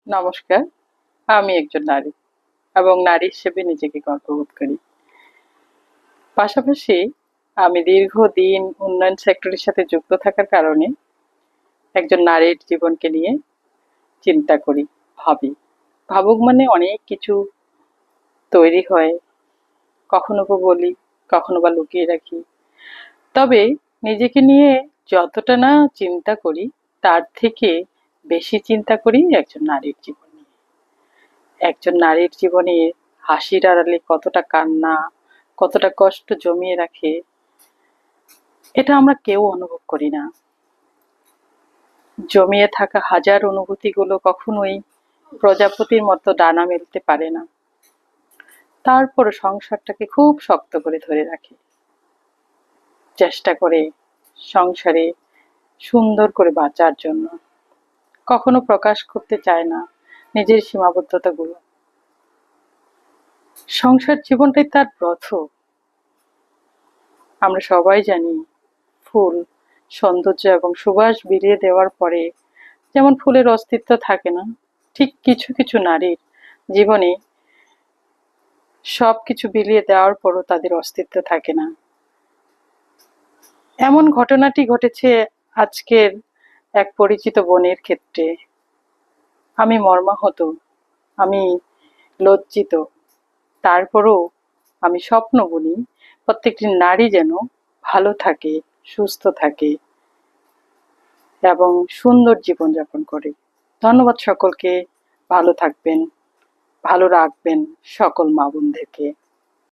নমস্কার। আমি একজন নারী এবং নারী হিসেবে নিজেকে গর্ববোধ করি। পাশাপাশি আমি দীর্ঘদিন উন্নয়ন সেক্টরের সাথে যুক্ত থাকার কারণে একজন নারীর জীবনকে নিয়ে চিন্তা করি, ভাবি। ভাবুক মানে অনেক কিছু তৈরি হয়, কখনো বা বলি, কখনো বা লুকিয়ে রাখি। তবে নিজেকে নিয়ে যতটা না চিন্তা করি, তার থেকে বেশি চিন্তা করি একজন নারীর জীবন নিয়ে। একজন নারীর জীবনে হাসির আড়ালে কতটা কান্না, কতটা কষ্ট জমিয়ে রাখে, এটা আমরা কেউ অনুভব করি না। জমিয়ে থাকা হাজার অনুভূতিগুলো কখনোই প্রজাপতির মতো ডানা মেলতে পারে না। তারপর সংসারটাকে খুব শক্ত করে ধরে রাখে, চেষ্টা করে সংসারে সুন্দর করে বাঁচার জন্য। কখনো প্রকাশ করতে চায় না নিজের সীমাবদ্ধতাগুলো। সংসার জীবনটাই তার ব্রত। আমরা সবাই জানি, ফুল সৌন্দর্য এবং সুবাস বিলিয়ে দেওয়ার পরে যেমন ফুলের অস্তিত্ব থাকে না, ঠিক কিছু কিছু নারীর জীবনে সবকিছু বিলিয়ে দেওয়ার পরও তাদের অস্তিত্ব থাকে না। এমন ঘটনাটি ঘটেছে আজকের এক পরিচিত বোনের ক্ষেত্রে। আমি মর্মাহত, আমি লজ্জিত। তারপরও আমি স্বপ্ন বুনি প্রত্যেকটি নারী যেন ভালো থাকে, সুস্থ থাকে এবং সুন্দর জীবনযাপন করে। ধন্যবাদ সকলকে। ভালো থাকবেন, ভালো রাখবেন সকল মা বোনদেরকে।